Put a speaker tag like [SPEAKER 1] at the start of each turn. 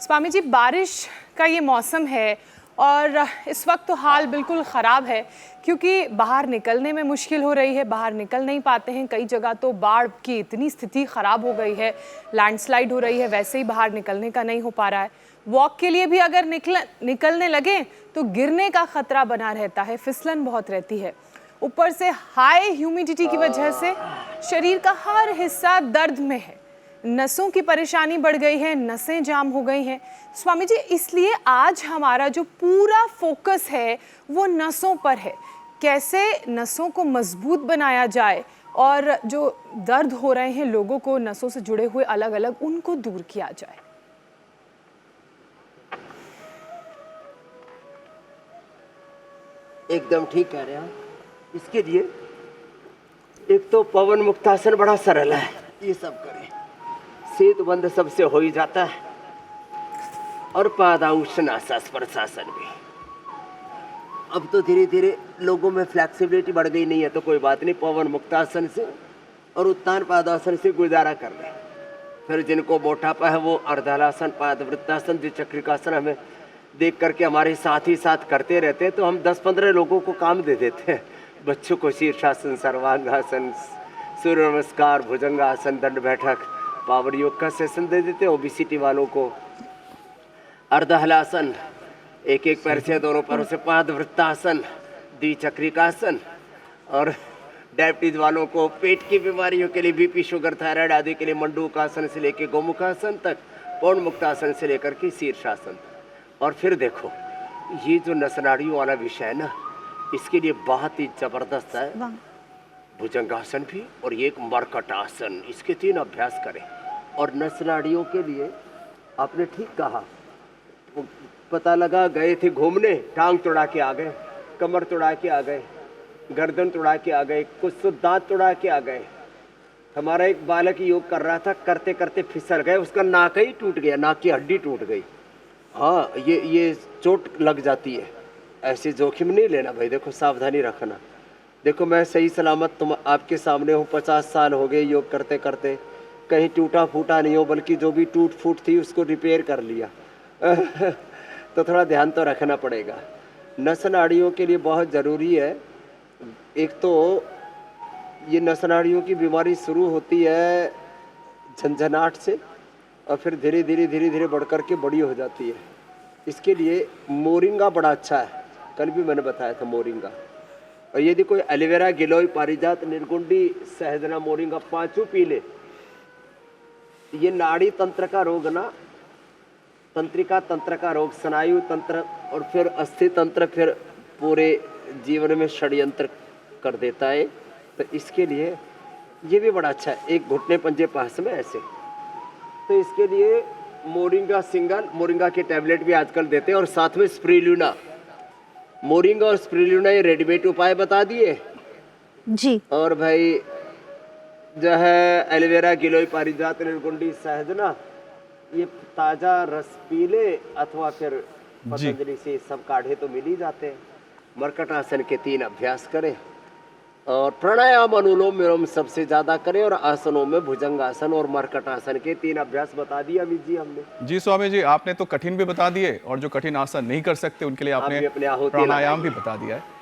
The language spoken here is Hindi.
[SPEAKER 1] स्वामी जी, बारिश का ये मौसम है और इस वक्त तो हाल बिल्कुल ख़राब है क्योंकि बाहर निकलने में मुश्किल हो रही है, बाहर निकल नहीं पाते हैं। कई जगह तो बाढ़ की इतनी स्थिति ख़राब हो गई है, लैंडस्लाइड हो रही है, वैसे ही बाहर निकलने का नहीं हो पा रहा है। वॉक के लिए भी अगर निकलने लगे तो गिरने का ख़तरा बना रहता है, फिसलन बहुत रहती है। ऊपर से हाई ह्यूमिडिटी की वजह से शरीर का हर हिस्सा दर्द में है, नसों की परेशानी बढ़ गई है, नसें जाम हो गई हैं। स्वामी जी, इसलिए आज हमारा जो पूरा फोकस है वो नसों पर है। कैसे नसों को मजबूत बनाया जाए और जो दर्द हो रहे हैं लोगों को नसों से जुड़े हुए अलग अलग, उनको दूर किया जाए।
[SPEAKER 2] एकदम ठीक कह रहे हैं। इसके लिए एक तो पवन मुक्तासन बड़ा सरल है, ये सब करें, सेतु बंद सबसे हो ही जाता है, और पादाउष्णासन प्रशासन भी। अब तो धीरे धीरे लोगों में फ्लेक्सिबिलिटी बढ़ गई, नहीं है तो कोई बात नहीं, पवन मुक्तासन से और उत्तान पादासन से गुजारा कर लें। फिर जिनको मोटापा है वो अर्धहलासन, पादवृत्तासन, द्विचक्रिकासन हमें देख करके हमारे साथ ही साथ करते रहते हैं, तो हम 10-15 लोगों को काम दे देते हैं। बच्चों को शीर्षासन, सर्वांगासन, सूर्य नमस्कार, भुजंगासन, दंड बैठक, पावर योग का सेशन दे देते हैं। ओबेसिटी वालों को अर्धहलासन, एक एक पैर से दोनों पैरों से पादवृत्तासन, द्विचक्रिकासन, और डायबिटीज वालों को पेट की बीमारियों के लिए, बीपी, शुगर, थायराइड आदि के लिए मंडूकासन से लेकर गोमुखासन तक, पौन मुक्तासन से लेकर के शीर्षासन तक। और फिर देखो, ये जो नसनाड़ियों वाला विषय है ना, इसके लिए बहुत ही जबरदस्त है भुजंगासन भी, और ये एक मर्कटासन, इसके 3 अभ्यास करें। और नसनाड़ियों के लिए आपने ठीक कहा, पता लगा गए थे घूमने, टांग तोड़ा के आ गए, कमर तोड़ा के आ गए, गर्दन तोड़ा के आ गए, कुछ तो दांत तोड़ा के आ गए। हमारा एक बालक योग कर रहा था, करते करते फिसल गए, उसका नाक ही टूट गया, नाक की हड्डी टूट गई। हाँ, ये चोट लग जाती है, ऐसे जोखिम नहीं लेना भाई। देखो, सावधानी रखना। देखो, मैं सही सलामत तुम आपके सामने हूँ, 50 साल हो गए योग करते करते, कहीं टूटा फूटा नहीं हो, बल्कि जो भी टूट फूट थी उसको रिपेयर कर लिया। तो थोड़ा ध्यान तो रखना पड़ेगा। नस नाड़ियों के लिए बहुत ज़रूरी है। एक तो ये नस नाड़ियों की बीमारी शुरू होती है झंझनाहट से, और फिर धीरे धीरे बढ़ कर के बड़ी हो जाती है। इसके लिए मोरिंगा बड़ा अच्छा है, कल भी मैंने बताया था मोरिंगा। और यदि कोई एलोवेरा, गिलोय, पारिजात, निर्गुंडी, सहजना, मोरिंगा 5 पी ले, ये नाड़ी तंत्र का रोग ना, तंत्रिका तंत्र का रोग, स्नायु तंत्र और फिर अस्थि तंत्र, फिर पूरे जीवन में षड्यंत्र कर देता है। तो इसके लिए ये भी बड़ा अच्छा है, एक घुटने पंजे पास में ऐसे। तो इसके लिए मोरिंगा सिंगल, मोरिंगा के टैबलेट भी आजकल देते हैं, और साथ में स्प्रिल्यूना। मोरिंगा और स्प्रिल्यूना ये रेडीमेड उपाय बता दिए
[SPEAKER 3] जी।
[SPEAKER 2] और भाई जो है एलोवेरा, गिलोय, पारिजात, निर्गुंडी, सहजना, ये ताज़ा रस पी ले, अथवा फिर पतंजलि से सब काढ़े तो मिल ही जाते हैं। मर्कटासन के 3 अभ्यास करें, और प्राणायाम, अनुलोम विलोम सबसे ज़्यादा करें, और आसनों में भुजंगासन और मर्कटासन के 3 अभ्यास बता दिया अमित जी हमने।
[SPEAKER 4] जी स्वामी जी, आपने तो कठिन भी बता दिए, और जो कठिन आसन नहीं कर सकते उनके लिए आपने
[SPEAKER 2] अपने
[SPEAKER 4] प्राणायाम भी बता दिया है।